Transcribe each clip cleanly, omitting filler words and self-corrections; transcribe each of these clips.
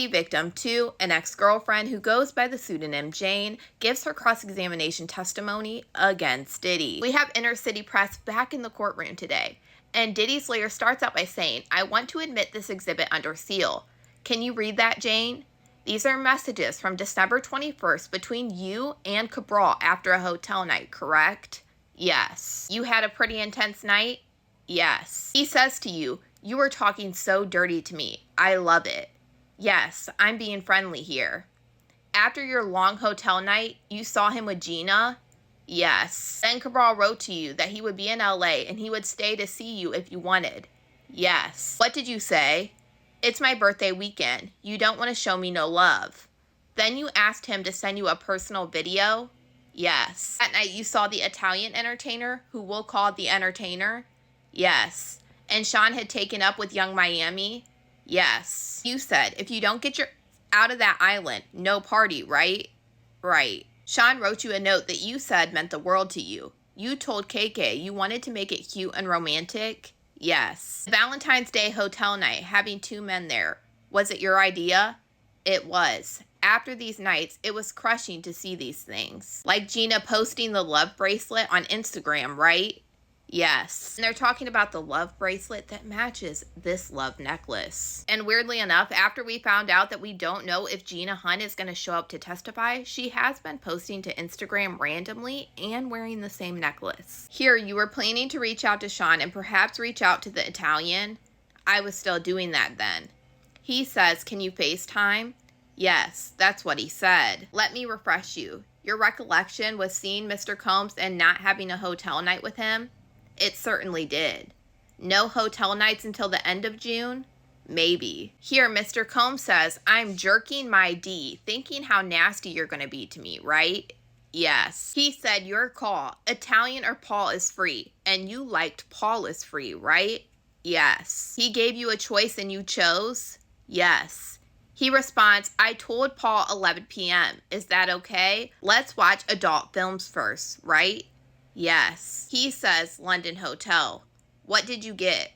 Diddy Victim.2, an ex-girlfriend who goes by the pseudonym Jane, gives her cross-examination testimony against Diddy. We have inner city press back in the courtroom today, and Diddy's lawyer starts out by saying, "I want to admit this exhibit under seal. Can you read that, Jane? These are messages from December 21st between you and Cabral after a hotel night, correct? Yes. You had a pretty intense night? Yes. He says to you, 'You were talking so dirty to me. I love it.' Yes, I'm being friendly here. After your long hotel night, you saw him with Gina? Yes. Then Cabral wrote to you that he would be in LA and he would stay to see you if you wanted? Yes. What did you say? It's my birthday weekend. You don't want to show me no love. Then you asked him to send you a personal video? Yes. That night you saw the Italian entertainer, who we'll call the entertainer? Yes. And Sean had taken up with Young Miami? Yes. You said, if you don't get your out of that island, no party, right? Right. Sean wrote you a note that you said meant the world to you. You told KK you wanted to make it cute and romantic? Yes. Valentine's Day hotel night, having two men there. Was it your idea? It was. After these nights, it was crushing to see these things. Like Gina posting the love bracelet on Instagram, right? Yes. And they're talking about the love bracelet that matches this love necklace. And weirdly enough, after we found out that we don't know if Gina Hunt is going to show up to testify, she has been posting to Instagram randomly and wearing the same necklace. Here, you were planning to reach out to Sean and perhaps reach out to the Italian? I was still doing that then. He says, can you FaceTime? Yes, that's what he said. Let me refresh you. Your recollection was seeing Mr. Combs and not having a hotel night with him? It certainly did. No hotel nights until the end of June? Maybe. Here, Mr. Combs says, I'm jerking my D, thinking how nasty you're going to be to me, right? Yes. He said, your call, Italian or Paul is free, and you liked Paul is free, right? Yes. He gave you a choice and you chose? Yes. He responds, I told Paul 11 p.m. Is that okay? Let's watch adult films first, right? Yes. He says London Hotel. What did you get?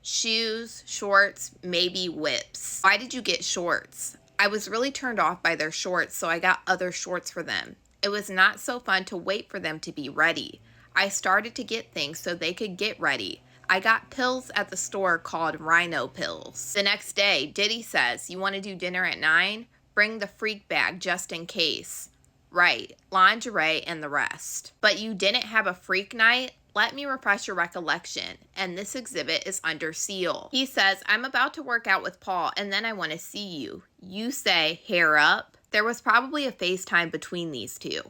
Shoes, shorts, maybe whips. Why did you get shorts? I was really turned off by their shorts, so I got other shorts for them. It was not so fun to wait for them to be ready. I started to get things so they could get ready. I got pills at the store called Rhino pills. The next day, Diddy says, you want to do dinner at 9? Bring the freak bag just in case. Right, lingerie and the rest. But you didn't have a freak night? Let me refresh your recollection, and this exhibit is under seal. He says, I'm about to work out with Paul, and then I want to see you. You say, hair up? There was probably a FaceTime between these two.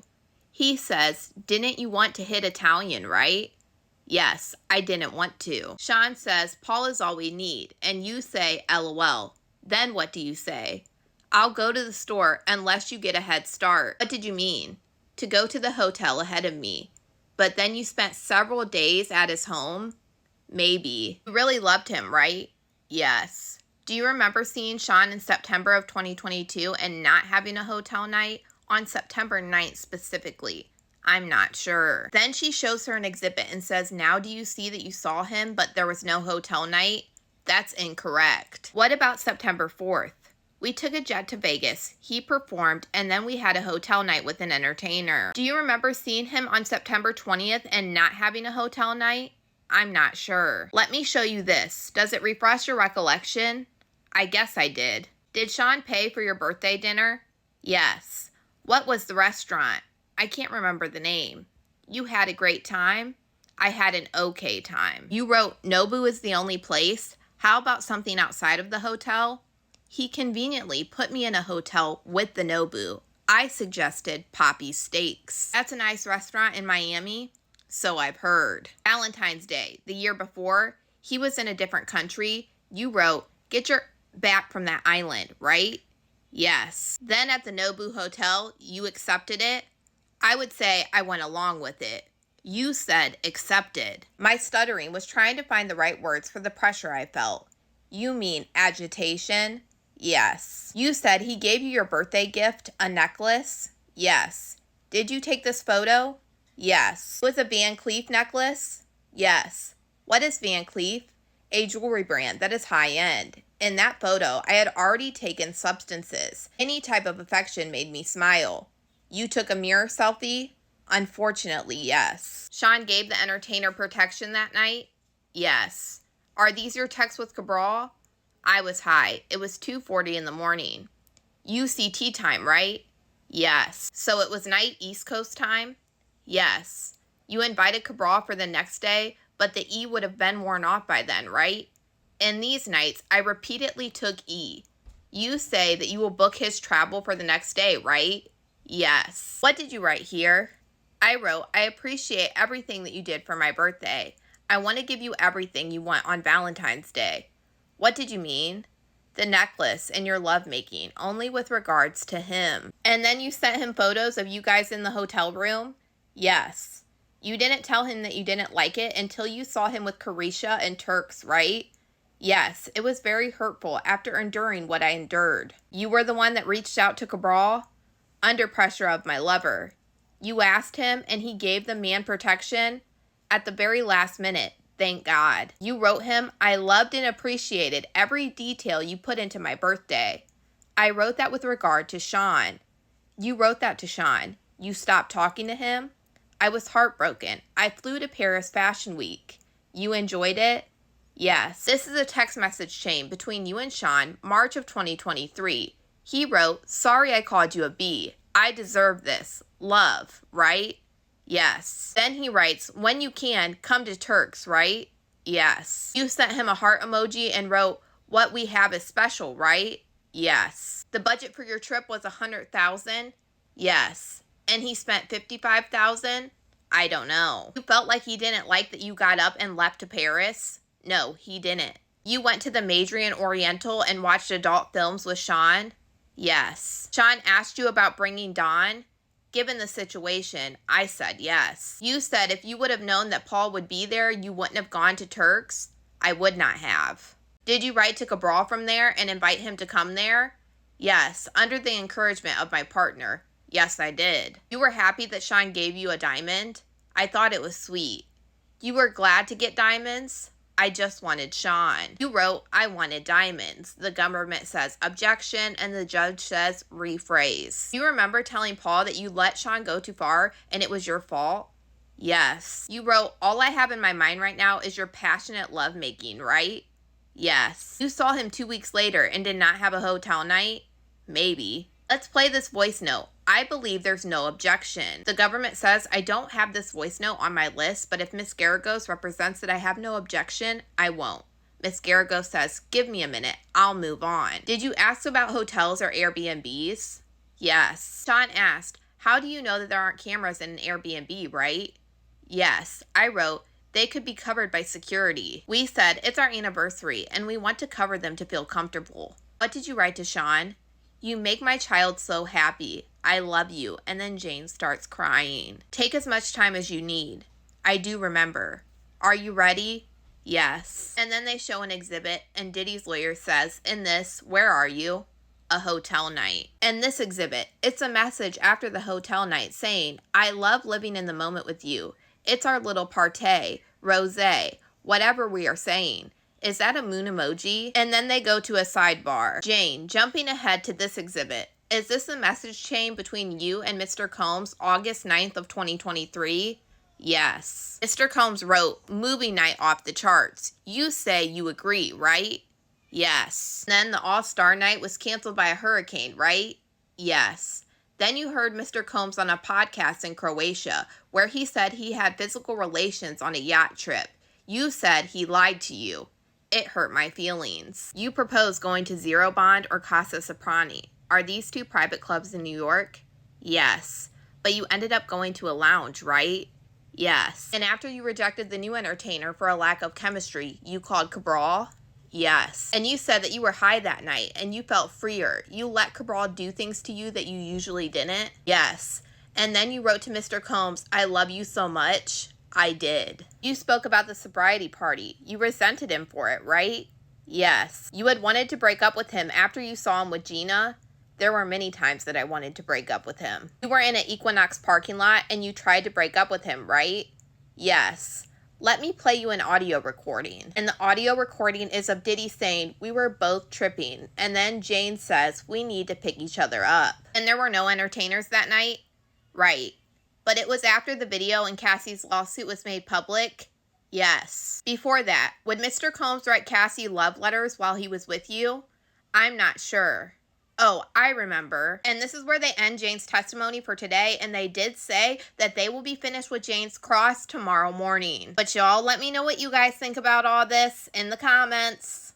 He says, didn't you want to hit Italian, right? Yes, I didn't want to. Sean says, Paul is all we need, and you say, LOL. Then what do you say? I'll go to the store unless you get a head start. What did you mean? To go to the hotel ahead of me. But then you spent several days at his home? Maybe. You really loved him, right? Yes. Do you remember seeing Sean in September of 2022 and not having a hotel night? On September 9th specifically. I'm not sure. Then she shows her an exhibit and says, now do you see that you saw him but there was no hotel night? That's incorrect. What about September 4th? We took a jet to Vegas, he performed, and then we had a hotel night with an entertainer. Do you remember seeing him on September 20th and not having a hotel night? I'm not sure. Let me show you this. Does it refresh your recollection? I guess I did. Did Sean pay for your birthday dinner? Yes. What was the restaurant? I can't remember the name. You had a great time? I had an okay time. You wrote, Nobu is the only place. How about something outside of the hotel? He conveniently put me in a hotel with the Nobu. I suggested Poppy's Steaks. That's a nice restaurant in Miami. So I've heard. Valentine's Day, the year before, he was in a different country. You wrote, get your back from that island, right? Yes. Then at the Nobu Hotel, you accepted it? I would say I went along with it. You said accepted. My stuttering was trying to find the right words for the pressure I felt. You mean agitation? Yes. You said he gave you your birthday gift, a necklace? Yes. Did you take this photo? Yes. Was a Van Cleef necklace? Yes. What is Van Cleef? A jewelry brand that is high-end. In that photo, I had already taken substances. Any type of affection made me smile. You took a mirror selfie? Unfortunately, yes. Sean gave the entertainer protection that night? Yes. Are these your texts with Cabral? I was high. It was 2:40 in the morning. UCT time, right? Yes. So it was night East Coast time? Yes. You invited Cabral for the next day, but the E would have been worn off by then, right? In these nights, I repeatedly took E. You say that you will book his travel for the next day, right? Yes. What did you write here? I wrote, I appreciate everything that you did for my birthday. I want to give you everything you want on Valentine's Day. What did you mean? The necklace and your lovemaking, only with regards to him. And then you sent him photos of you guys in the hotel room? Yes. You didn't tell him that you didn't like it until you saw him with Carisha and Turks, right? Yes, it was very hurtful after enduring what I endured. You were the one that reached out to Cabral? Under pressure of my lover. You asked him and he gave the man protection? At the very last minute, thank God. You wrote him, I loved and appreciated every detail you put into my birthday. I wrote that with regard to Sean. You wrote that to Sean. You stopped talking to him? I was heartbroken. I flew to Paris Fashion Week. You enjoyed it? Yes. This is a text message chain between you and Sean, March of 2023. He wrote, sorry I called you a B. I deserve this. Love, right? Yes. Then he writes, when you can, come to Turks, right? Yes. You sent him a heart emoji and wrote, what we have is special, right? Yes. The budget for your trip was $100,000? Yes. And he spent $55,000? I don't know. You felt like he didn't like that you got up and left to Paris? No, he didn't. You went to the Madrian Oriental and watched adult films with Sean? Yes. Sean asked you about bringing Dawn? Given the situation, I said yes. You said if you would have known that Paul would be there, you wouldn't have gone to Turks? I would not have. Did you write to Cabral from there and invite him to come there? Yes, under the encouragement of my partner. Yes, I did. You were happy that Sean gave you a diamond? I thought it was sweet. You were glad to get diamonds? I just wanted Sean. You wrote, I wanted diamonds. The government says objection, and the judge says rephrase. You remember telling Paul that you let Sean go too far and it was your fault? Yes. You wrote, all I have in my mind right now is your passionate lovemaking, right? Yes. You saw him 2 weeks later and did not have a hotel night? Maybe. Let's play this voice note. I believe there's no objection. The government says I don't have this voice note on my list, but if Ms. Garagos represents that I have no objection, I won't. Ms. Garagos says, give me a minute, I'll move on. Did you ask about hotels or Airbnbs? Yes. Sean asked, how do you know that there aren't cameras in an Airbnb, right? Yes. I wrote, they could be covered by security. We said, it's our anniversary, and we want to cover them to feel comfortable. What did you write to Sean? You make my child so happy. I love you. And then Jane starts crying. Take as much time as you need. I do remember. Are you ready? Yes. And then they show an exhibit, and Diddy's lawyer says, in this, where are you? A hotel night. And this exhibit, it's a message after the hotel night saying, I love living in the moment with you. It's our little partay, rosé, whatever we are saying. Is that a moon emoji? And then they go to a sidebar. Jane, jumping ahead to this exhibit. Is this a message chain between you and Mr. Combs August 9th of 2023? Yes. Mr. Combs wrote, movie night off the charts. You say you agree, right? Yes. Then the All-Star night was canceled by a hurricane, right? Yes. Then you heard Mr. Combs on a podcast in Croatia where he said he had physical relations on a yacht trip. You said he lied to you. It hurt my feelings. You proposed going to Zero Bond or Casa Soprani. Are these two private clubs in New York? Yes. But you ended up going to a lounge, right? Yes. And after you rejected the new entertainer for a lack of chemistry, you called Cabral? Yes. And you said that you were high that night and you felt freer. You let Cabral do things to you that you usually didn't? Yes. And then you wrote to Mr. Combs, I love you so much. I did. You spoke about the sobriety party. You resented him for it, right? Yes. You had wanted to break up with him after you saw him with Gina? There were many times that I wanted to break up with him. You were in an Equinox parking lot and you tried to break up with him, right? Yes. Let me play you an audio recording. And the audio recording is of Diddy saying, "We were both tripping." And then Jane says, "We need to pick each other up." And there were no entertainers that night? Right. But it was after the video and Cassie's lawsuit was made public? Yes. Before that, would Mr. Combs write Cassie love letters while he was with you? I'm not sure. Oh, I remember. And this is where they end Jane's testimony for today, and they did say that they will be finished with Jane's cross tomorrow morning. But y'all let me know what you guys think about all this in the comments.